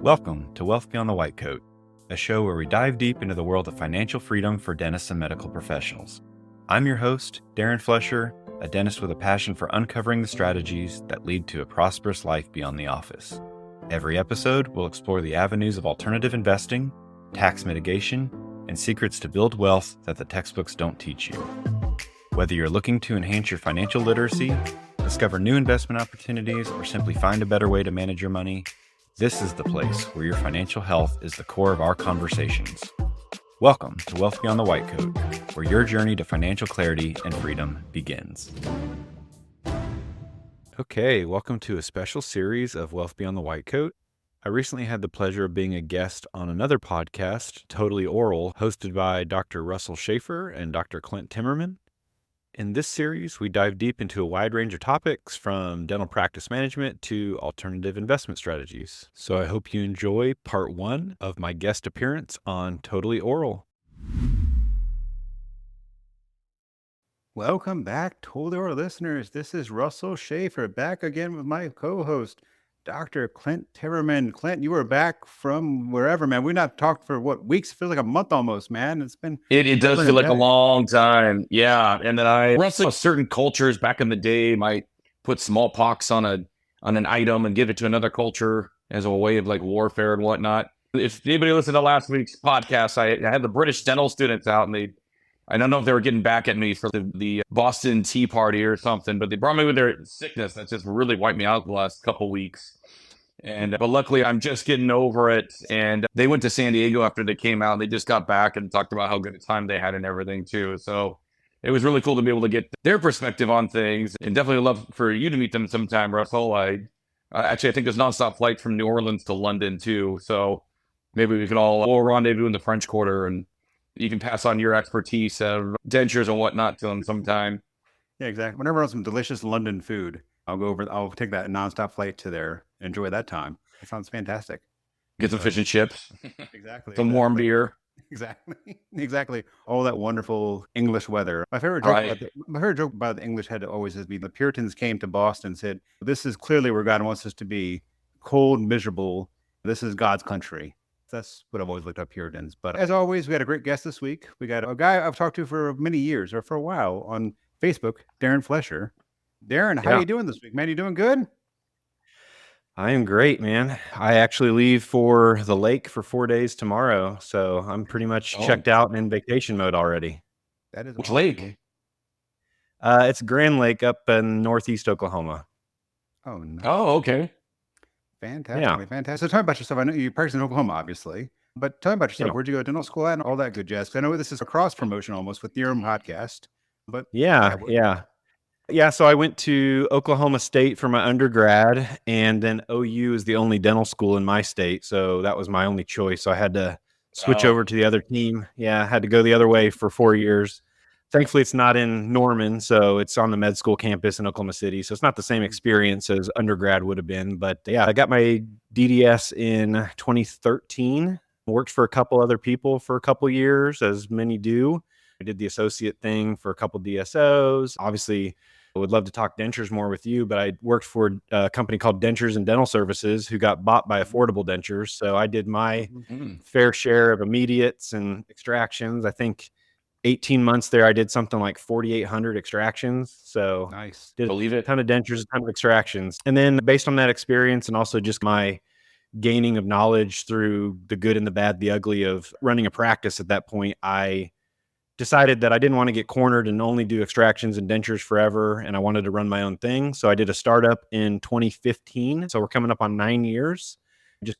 Welcome to Wealth Beyond the White Coat, a show where we dive deep into the world of financial freedom for dentists and medical professionals. I'm your host, Darren Flesher, a dentist with a passion for uncovering the strategies that lead to a prosperous life beyond the office. Every episode will explore the avenues of alternative investing, tax mitigation, and secrets to build wealth that the textbooks don't teach you. Whether you're looking to enhance your financial literacy, discover new investment opportunities, or simply find a better way to manage your money, this is the place where your financial health is the core of our conversations. Welcome to Wealth Beyond the White Coat, where your journey to financial clarity and freedom begins. Okay, welcome to a special series of Wealth Beyond the White Coat. I recently had the pleasure of being a guest on another podcast, Totally Oral, hosted by Dr. Russell Schafer and Dr. Clint Timmerman. In this series, we dive deep into a wide range of topics from dental practice management to alternative investment strategies. So I hope you enjoy part one of my guest appearance on Totally Oral. Welcome back, Totally Oral listeners. This is Russell Schafer back again with my co-host, Dr. Clint Timmerman. Clint, you were back from wherever, man. We've not talked for weeks? It feels like a month almost, man. It's been It does feel like a long time. Yeah. And then I wrestling certain cultures back in the day might put smallpox on an item and give it to another culture as a way of like warfare and whatnot. If anybody listened to last week's podcast, I had the British dental students out, and I don't know if they were getting back at me for the Boston Tea Party or something, but they brought me with their sickness that just really wiped me out the last couple weeks. But luckily, I'm just getting over it. And they went to San Diego after they came out. And they just got back and talked about how good a time they had and everything, too. So it was really cool to be able to get their perspective on things. And definitely love for you to meet them sometime, Russell. Actually, I think there's nonstop flight from New Orleans to London, too. So maybe we can all rendezvous in the French Quarter, and you can pass on your expertise of dentures and whatnot to them sometime. Yeah, exactly. Whenever I want some delicious London food, I'll take that nonstop flight to there. Enjoy that time. It sounds fantastic. Get some fish and chips. Exactly. Some warm beer. Exactly. All that wonderful English weather. My favorite joke about the English had to always be the Puritans came to Boston and said, "This is clearly where God wants us to be. Cold, miserable. This is God's country." That's what I've always looked at Puritans. But as always, we had a great guest this week. We got a guy I've talked to for many years, or for a while, on Facebook, Darren Flesher. Darren, how you doing this week, man? You doing good? I am great, man. I actually leave for the lake for 4 days tomorrow, so I'm pretty much checked out and in vacation mode already. That is Which awesome. lake? It's Grand Lake up in northeast Oklahoma. Oh, nice. Oh, okay. Fantastic. Yeah. Fantastic. So tell me about yourself. I know you practice in Oklahoma, obviously, but tell me about yourself. Yeah. Where'd you go to dental school at and all that good jazz? 'Cause I know this is a cross promotion almost with your own podcast, but Yeah, so I went to Oklahoma State for my undergrad, and then OU is the only dental school in my state, so that was my only choice. So I had to switch over to the other team. Yeah, I had to go the other way for 4 years. Thankfully, it's not in Norman, so it's on the med school campus in Oklahoma City. So it's not the same experience as undergrad would have been. But yeah, I got my DDS in 2013. Worked for a couple other people for a couple years, as many do. I did the associate thing for a couple DSOs. Obviously, I would love to talk dentures more with you, but I worked for a company called Dentures and Dental Services who got bought by Affordable Dentures. So I did my fair share of immediates and extractions. I think 18 months there, I did something like 4,800 extractions. So nice. Did a ton of dentures, a ton of extractions. And then based on that experience and also just my gaining of knowledge through the good and the bad, the ugly of running a practice at that point, I decided that I didn't want to get cornered and only do extractions and dentures forever. And I wanted to run my own thing. So I did a startup in 2015. So we're coming up on 9 years. Just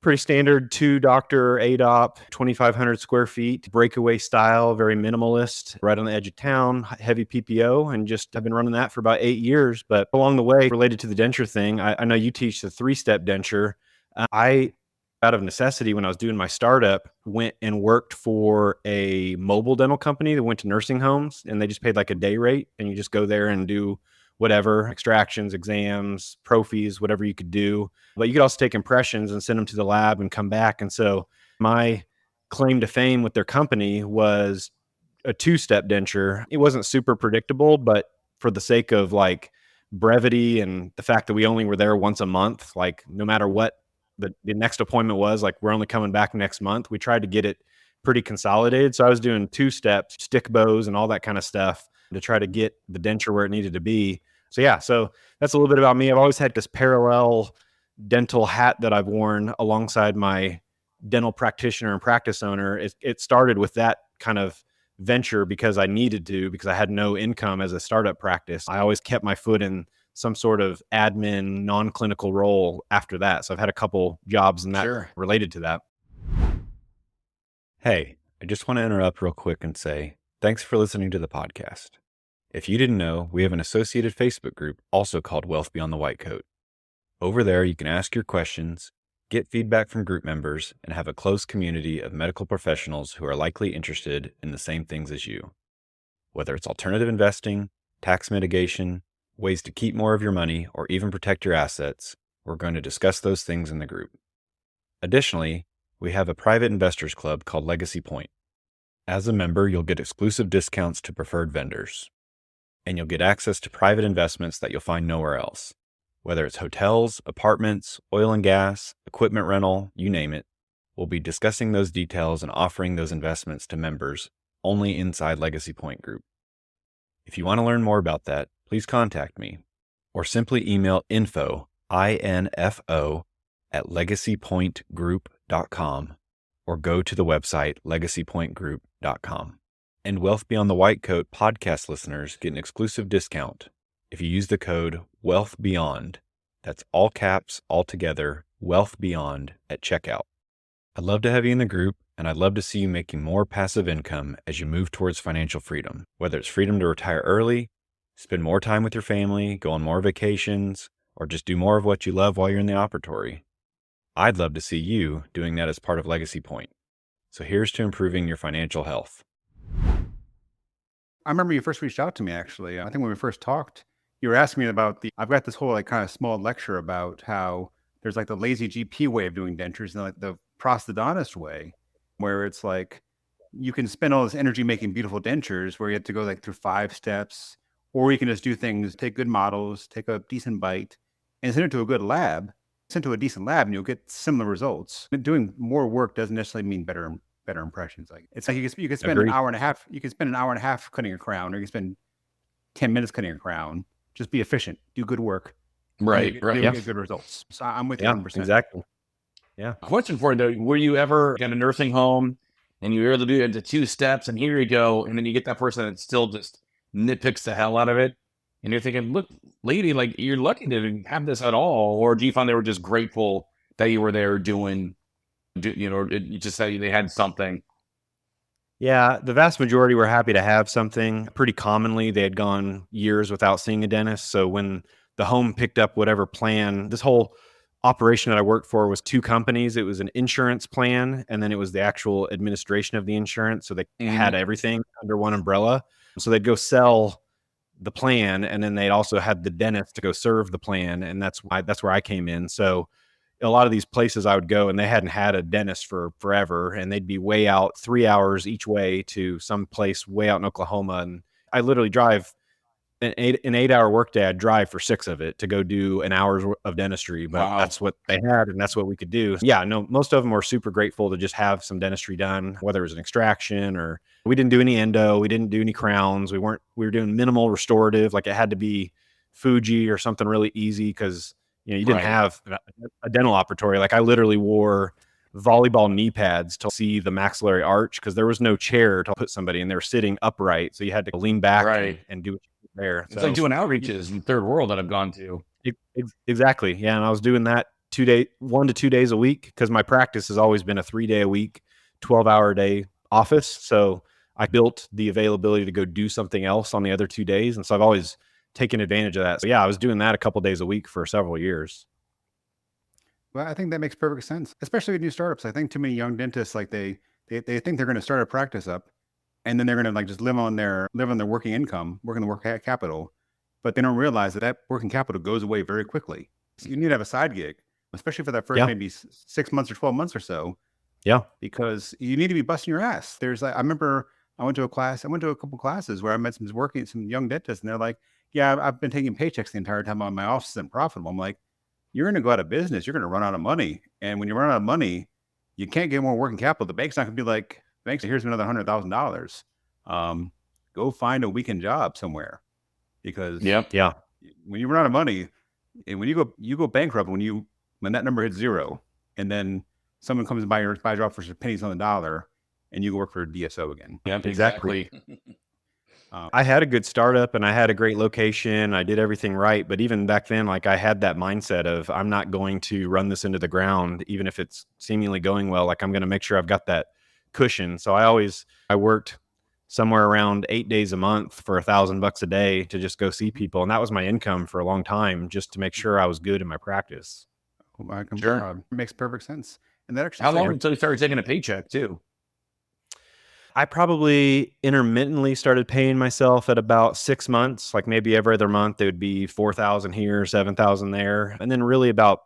pretty standard 2-doctor ADOP, 2,500 square feet, breakaway style, very minimalist, right on the edge of town, heavy PPO. And just I've been running that for about 8 years. But along the way, related to the denture thing, I know you teach the 3-step denture. I out of necessity, when I was doing my startup, went and worked for a mobile dental company that went to nursing homes, and they just paid like a day rate, and you just go there and do whatever, extractions, exams, prophies, whatever you could do. But you could also take impressions and send them to the lab and come back. And so my claim to fame with their company was a 2-step denture. It wasn't super predictable, but for the sake of like brevity and the fact that we only were there once a month, like no matter what the next appointment was, like, we're only coming back next month. We tried to get it pretty consolidated. So I was doing 2 steps, stick bows and all that kind of stuff to try to get the denture where it needed to be. So yeah, so that's a little bit about me. I've always had this parallel dental hat that I've worn alongside my dental practitioner and practice owner. It started with that kind of venture because I needed to, because I had no income as a startup practice. I always kept my foot in some sort of admin, non-clinical role after that. So I've had a couple jobs in that related to that. Hey, I just want to interrupt real quick and say thanks for listening to the podcast. If you didn't know, we have an associated Facebook group also called Wealth Beyond the White Coat. Over there, you can ask your questions, get feedback from group members, and have a close community of medical professionals who are likely interested in the same things as you. Whether it's alternative investing, tax mitigation, ways to keep more of your money, or even protect your assets, we're going to discuss those things in the group. Additionally, we have a private investors club called Legacy Point. As a member, you'll get exclusive discounts to preferred vendors, and you'll get access to private investments that you'll find nowhere else. Whether it's hotels, apartments, oil and gas, equipment rental, you name it, we'll be discussing those details and offering those investments to members only inside Legacy Point Group. If you want to learn more about that, please contact me or simply email info, I-N-F-O, at legacypointgroup.com or go to the website legacypointgroup.com. And Wealth Beyond the White Coat podcast listeners get an exclusive discount if you use the code WealthBeyond. That's all caps, all together, WealthBeyond at checkout. I'd love to have you in the group, and I'd love to see you making more passive income as you move towards financial freedom, whether it's freedom to retire early, spend more time with your family, go on more vacations, or just do more of what you love while you're in the operatory. I'd love to see you doing that as part of Legacy Point. So here's to improving your financial health. I remember you first reached out to me, actually. I think when we first talked, you were asking me about I've got this whole like kind of small lecture about how there's like the lazy GP way of doing dentures and like the prosthodontist way, where it's like you can spend all this energy making beautiful dentures where you have to go like through 5 steps, or you can just do things, take good models, take a decent bite, and send it to a good lab, send it to a decent lab, and you'll get similar results. Doing more work doesn't necessarily mean better impressions. Like it's like you can spend an hour and a half. You can spend an hour and a half cutting a crown, or you can spend 10 minutes cutting a crown. Just be efficient, do good work, right? Get good results. So I'm with you 100%. Exactly. Yeah. Question for you though: were you ever in a nursing home and you were able to do it to 2 steps, and here you go, and then you get that person that still just nitpicks the hell out of it, and you're thinking, "Look, lady, like you're lucky to have this at all," or do you find they were just grateful that you were there doing, you just say they had something? Yeah, the vast majority were happy to have something. Pretty commonly, they had gone years without seeing a dentist. So when the home picked up whatever plan, this whole operation that I worked for was 2 companies. It was an insurance plan, and then it was the actual administration of the insurance. So they had everything under one umbrella. So they'd go sell the plan, and then they'd also had the dentist to go serve the plan, and that's where I came in. So a lot of these places I would go and they hadn't had a dentist for forever, and they'd be way out 3 hours each way to some place way out in Oklahoma. And I literally drive an 8-hour workday. I'd drive for 6 of it to go do an hour's of dentistry, but that's what they had and that's what we could do. Yeah, no, most of them were super grateful to just have some dentistry done, whether it was an extraction or we didn't do any endo. We didn't do any crowns. We were doing minimal restorative. Like it had to be Fuji or something really easy because you didn't have a dental operatory. Like I literally wore volleyball knee pads to see the maxillary arch because there was no chair to put somebody and they were sitting upright. So you had to lean back and do what you could there. It's like doing outreaches in third world that I've gone to. Exactly. Yeah. And I was doing that 1 to 2 days a week because my practice has always been a 3-day a week, 12-hour a day office. So I built the availability to go do something else on the other 2 days. And so I've always taking advantage of that. So yeah, I was doing that a couple days a week for several years. Well, I think that makes perfect sense, especially with new startups. I think too many young dentists, like they think they're going to start a practice up and then they're going to like just live on their working income, working the work capital, but they don't realize that working capital goes away very quickly. So you need to have a side gig, especially for that first maybe 6 months or 12 months or so. Yeah. Because you need to be busting your ass. I remember I went to a couple classes where I met some young dentists and they're like, yeah, I've been taking paychecks the entire time on my office isn't profitable. I'm like, you're going to go out of business. You're going to run out of money. And when you run out of money, you can't get more working capital. The bank's not going to be like, thanks, here's another $100,000. Go find a weekend job somewhere, because Yeah. when you run out of money and when you go bankrupt, when that number hits zero, and then someone comes and buys your job for some pennies on the dollar, and you go work for a DSO again. Yeah, exactly. I had a good startup and I had a great location. I did everything right. But even back then, like I had that mindset of I'm not going to run this into the ground, even if it's seemingly going well. Like I'm going to make sure I've got that cushion. So I worked somewhere around 8 days a month for $1,000 a day to just go see people. And that was my income for a long time, just to make sure I was good in my practice. Sure. It makes perfect sense. And that actually, how long until you started taking a paycheck too? I probably intermittently started paying myself at about 6 months, like maybe every other month. It would be 4,000 here, 7,000 there. And then really about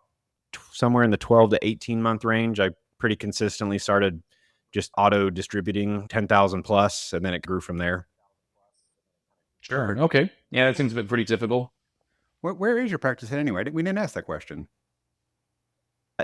somewhere in the 12 to 18 month range, I pretty consistently started just auto distributing 10,000 plus. And then it grew from there. Sure. Okay. Yeah, that seems pretty typical. Where is your practice at anyway? We didn't ask that question.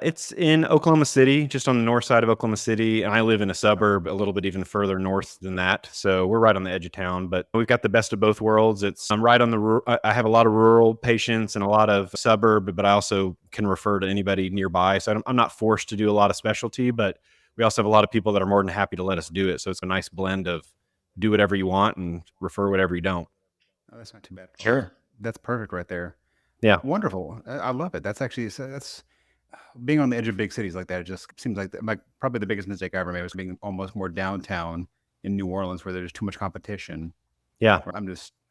It's in Oklahoma City, just on the north side of Oklahoma City. And I live in a suburb a little bit even further north than that. So we're right on the edge of town, but we've got the best of both worlds. I'm right on I have a lot of rural patients and a lot of suburb, but I also can refer to anybody nearby. So I'm not forced to do a lot of specialty, but we also have a lot of people that are more than happy to let us do it. So it's a nice blend of do whatever you want and refer whatever you don't. Oh, that's not too bad. Sure. That's perfect right there. Yeah. Wonderful. I love it. That's being on the edge of big cities like that. It just seems like probably the biggest mistake I ever made was being almost more downtown in New Orleans, where there's too much competition. Yeah.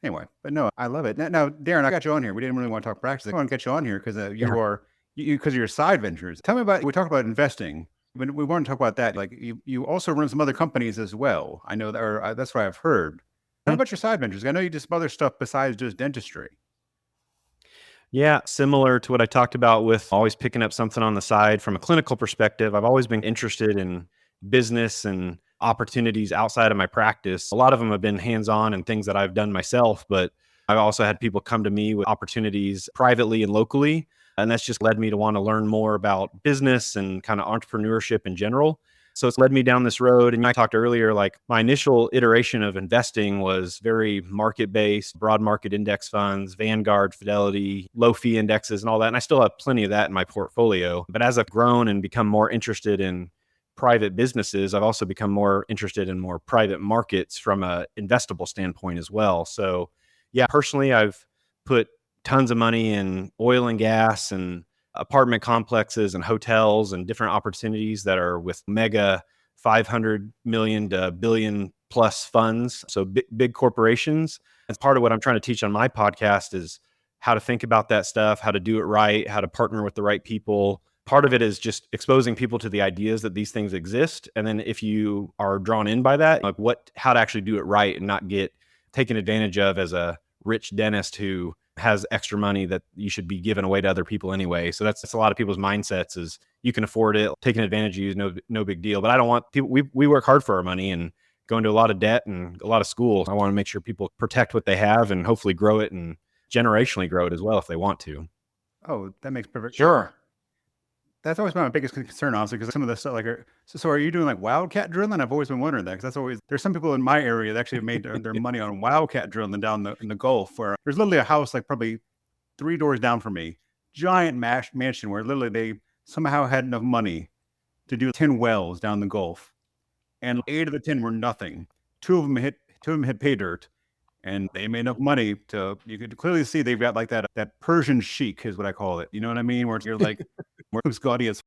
Anyway, but no, I love it. Now, Darren, I got you on here. We didn't really want to talk practice. I want to get you on here because because of your side ventures. Tell me we talk about investing, but we want to talk about that. Like you also run some other companies as well. I know that, or that's what I've heard. Tell me about your side ventures. I know you do some other stuff besides just dentistry. Yeah, similar to what I talked about with always picking up something on the side from a clinical perspective. I've always been interested in business and opportunities outside of my practice. A lot of them have been hands-on and things that I've done myself, but I've also had people come to me with opportunities privately and locally. And that's just led me to want to learn more about business and kind of entrepreneurship in general. So it's led me down this road. And I talked earlier, like my initial iteration of investing was very market-based, broad market index funds, Vanguard, Fidelity, low fee indexes and all that. And I still have plenty of that in my portfolio. But as I've grown and become more interested in private businesses, I've also become more interested in more private markets from a investable standpoint as well. So yeah, personally, I've put tons of money in oil and gas and apartment complexes and hotels and different opportunities that are with mega 500 million to billion plus funds. So big corporations. And part of what I'm trying to teach on my podcast is how to think about that stuff, how to do it right, how to partner with the right people. Part of it is just exposing people to the ideas that these things exist. And then if you are drawn in by that, like how to actually do it right and not get taken advantage of as a rich dentist who has extra money that you should be giving away to other people anyway. So that's a lot of people's mindsets is you can afford it, taking advantage of you is no big deal. But I don't want people, we work hard for our money and go into a lot of debt and a lot of school. I want to make sure people protect what they have and hopefully grow it and generationally grow it as well if they want to. Oh, that makes perfect. Sure. That's always been my biggest concern, honestly, because some of the stuff so are you doing like wildcat drilling? I've always been wondering that because there's some people in my area that actually have made their money on wildcat drilling down in the Gulf, where there's literally a house like probably 3 doors down from me, giant mansion where literally they somehow had enough money to do 10 wells down the Gulf, and 8 of the 10 were nothing. 2 of them hit pay dirt, and they made enough money you could clearly see they've got like that Persian chic is what I call it. You know what I mean? Where you're like, who's gaudy as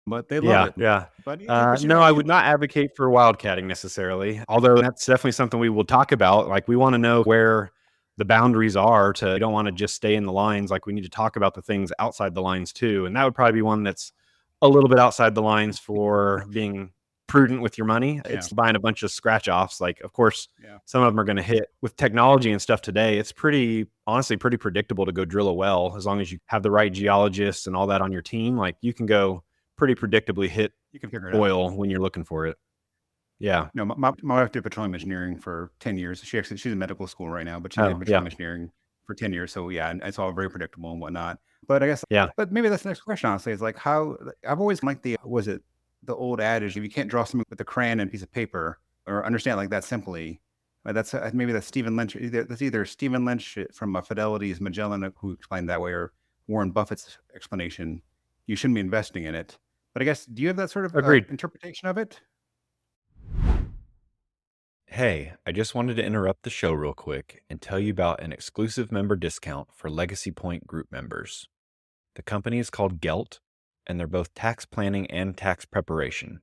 but they love it. Yeah. But no, I would not advocate for wildcatting necessarily, although that's definitely something we will talk about. Like we want to know where the boundaries are we don't want to just stay in the lines. Like we need to talk about the things outside the lines too. And that would probably be one that's a little bit outside the lines for being prudent with your money. It's buying a bunch of scratch offs. Like, of course, some of them are going to hit with technology and stuff today. It's honestly pretty predictable to go drill a well as long as you have the right geologists and all that on your team. Like you can go pretty predictably hit oil when you're looking for it. Yeah. No, my wife did petroleum engineering for 10 years. She's in medical school right now, but she did petroleum engineering for 10 years. So yeah, and it's all very predictable and whatnot. But I guess, Yeah. but maybe that's the next question, honestly, is like how I've always liked the old adage, if you can't draw something with a crayon and a piece of paper or understand like that simply, that's maybe that's Stephen Lynch. That's either Stephen Lynch from Fidelity's Magellan who explained that way, or Warren Buffett's explanation. You shouldn't be investing in it. But I guess, do you have that sort of Agreed. interpretation of it? Hey, I just wanted to interrupt the show real quick and tell you about an exclusive member discount for Legacy Point group members. The company is called Gelt, and they're both tax planning and tax preparation.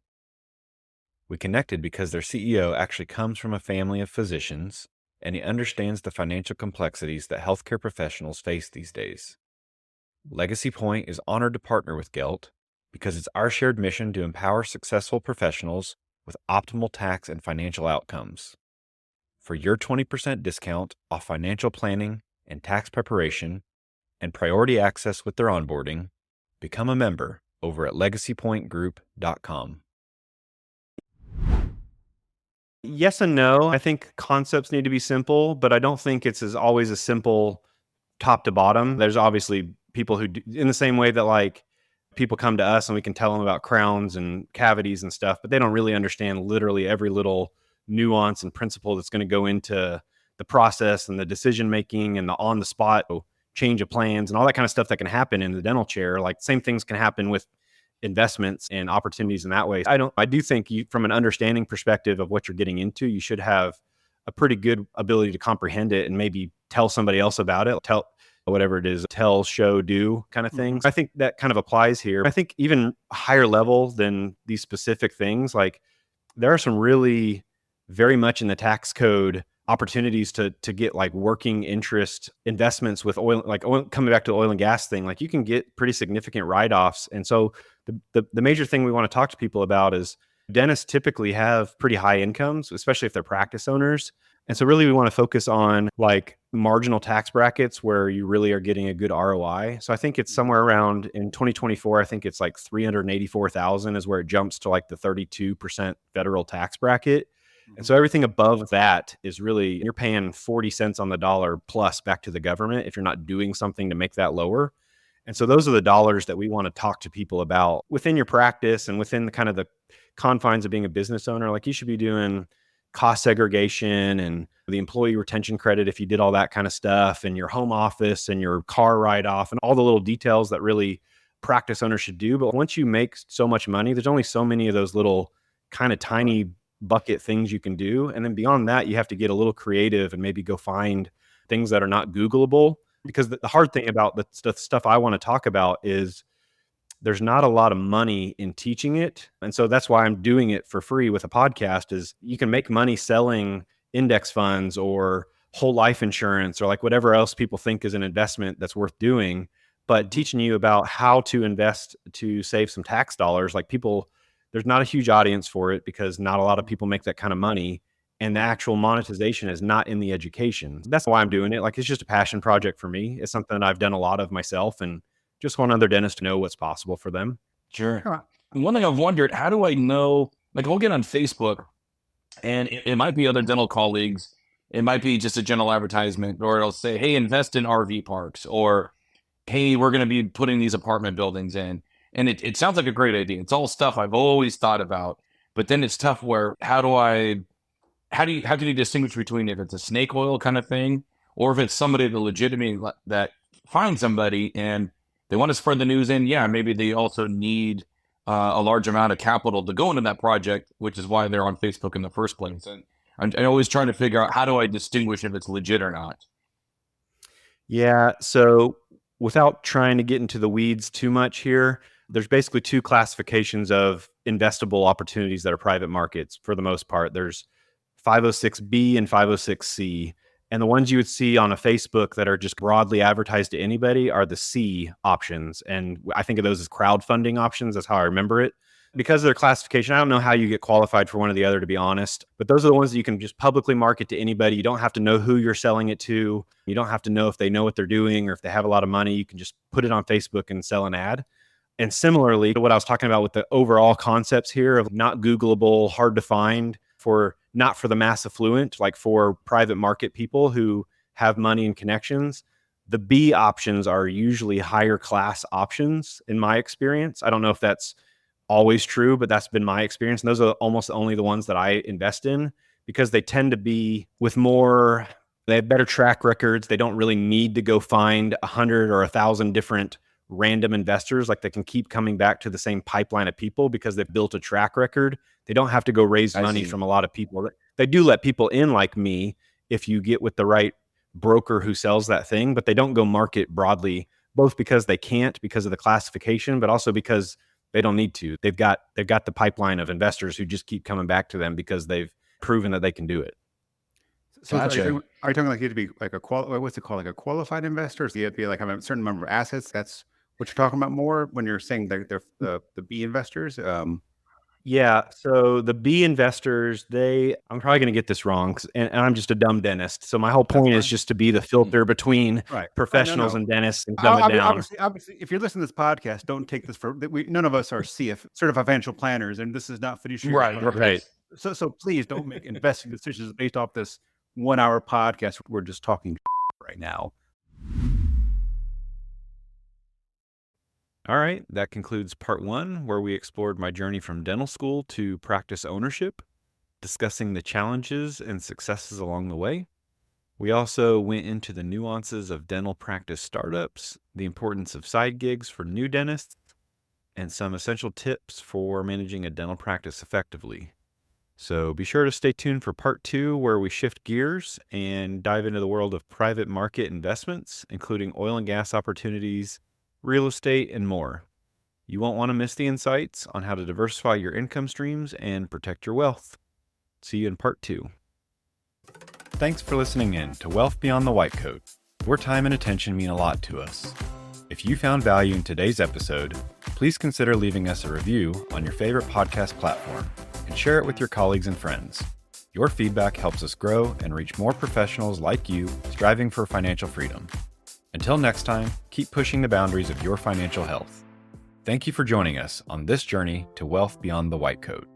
We connected because their CEO actually comes from a family of physicians, and he understands the financial complexities that healthcare professionals face these days. Legacy Point is honored to partner with Gelt because it's our shared mission to empower successful professionals with optimal tax and financial outcomes. For your 20% discount off financial planning and tax preparation and priority access with their onboarding, become a member over at legacypointgroup.com. Yes and no. I think concepts need to be simple, but I don't think it's always a simple top to bottom. There's obviously people who do, in the same way that like people come to us and we can tell them about crowns and cavities and stuff, but they don't really understand literally every little nuance and principle that's going to go into the process and the decision making and the on the spot change of plans and all that kind of stuff that can happen in the dental chair. Like same things can happen with investments and opportunities in that way. I do think you, from an understanding perspective of what you're getting into, you should have a pretty good ability to comprehend it and maybe tell somebody else about it. Tell whatever it is, tell, show, do kind of thing. I think that kind of applies here. I think even higher level than these specific things, like there are some really very much in the tax code opportunities to get like working interest investments with oil, like oil, coming back to the oil and gas thing, like you can get pretty significant write-offs. And so the major thing we want to talk to people about is dentists typically have pretty high incomes, especially if they're practice owners. And so really we want to focus on like marginal tax brackets where you really are getting a good ROI. So I think it's somewhere around in 2024, I think it's like 384,000 is where it jumps to like the 32% federal tax bracket. And so everything above that is really, you're paying 40 cents on the dollar plus back to the government if you're not doing something to make that lower. And so those are the dollars that we want to talk to people about within your practice and within the kind of the confines of being a business owner. Like you should be doing cost segregation and the employee retention credit if you did all that kind of stuff, and your home office and your car write-off and all the little details that really practice owners should do. But once you make so much money, there's only so many of those little kind of tiny bucket things you can do. And then beyond that, you have to get a little creative and maybe go find things that are not Googleable. Because the hard thing about the stuff I want to talk about is there's not a lot of money in teaching it. And so that's why I'm doing it for free with a podcast. Is you can make money selling index funds or whole life insurance or like whatever else people think is an investment that's worth doing. But teaching you about how to invest to save some tax dollars, like people, there's not a huge audience for it because not a lot of people make that kind of money. And the actual monetization is not in the education. That's why I'm doing it. Like it's just a passion project for me. It's something that I've done a lot of myself and just want other dentists to know what's possible for them. Sure. One thing I've wondered, how do I know, like we'll get on Facebook and it might be other dental colleagues. It might be just a general advertisement, or it'll say, hey, invest in RV parks, or hey, we're going to be putting these apartment buildings in. And it sounds like a great idea. It's all stuff I've always thought about, but then it's tough where how do you distinguish between if it's a snake oil kind of thing, or if it's somebody that legitimately that finds somebody and they want to spread the news in? Yeah, maybe they also need a large amount of capital to go into that project, which is why they're on Facebook in the first place. And I'm always trying to figure out, how do I distinguish if it's legit or not? Yeah. So without trying to get into the weeds too much here, there's basically two classifications of investable opportunities that are private markets for the most part. There's 506B and 506C. And the ones you would see on a Facebook that are just broadly advertised to anybody are the C options. And I think of those as crowdfunding options. That's how I remember it. Because of their classification, I don't know how you get qualified for one or the other, to be honest. But those are the ones that you can just publicly market to anybody. You don't have to know who you're selling it to. You don't have to know if they know what they're doing or if they have a lot of money. You can just put it on Facebook and sell an ad. And similarly to what I was talking about with the overall concepts here of not Googleable, hard to find, not for the mass affluent, like for private market people who have money and connections. The B options are usually higher class options in my experience. I don't know if that's always true, but that's been my experience. And those are almost only the ones that I invest in because they tend to be with more, they have better track records. They don't really need to go find 100 or 1,000 different random investors. Like they can keep coming back to the same pipeline of people because they've built a track record. They don't have to go raise money from a lot of people. They do let people in like me if you get with the right broker who sells that thing, but they don't go market broadly, both because they can't because of the classification, but also because they don't need to. They've got the pipeline of investors who just keep coming back to them because they've proven that they can do it. So Gotcha. are you talking like you have to be like what's it called? Like a qualified investor? So you have to be like have a certain number of assets. That's what you're talking about more when you're saying they're the B investors. Yeah. So the B investors, I'm probably going to get this wrong and I'm just a dumb dentist. So my whole point is just to be the filter between professionals and dentists and dumb it down. Obviously, if you're listening to this podcast, don't take this for none of us are CF certified financial planners, and this is not fiduciary. Right. So please don't make investing decisions based off this 1 hour podcast. We're just talking right now. All right, that concludes part 1, where we explored my journey from dental school to practice ownership, discussing the challenges and successes along the way. We also went into the nuances of dental practice startups, the importance of side gigs for new dentists, and some essential tips for managing a dental practice effectively. So be sure to stay tuned for part 2, where we shift gears and dive into the world of private market investments, including oil and gas opportunities, real estate, and more. You won't want to miss the insights on how to diversify your income streams and protect your wealth. See you in part 2. Thanks for listening in to Wealth Beyond the White Coat. Your time and attention mean a lot to us. If you found value in today's episode, please consider leaving us a review on your favorite podcast platform and share it with your colleagues and friends. Your feedback helps us grow and reach more professionals like you striving for financial freedom. Until next time, keep pushing the boundaries of your financial health. Thank you for joining us on this journey to wealth beyond the white coat.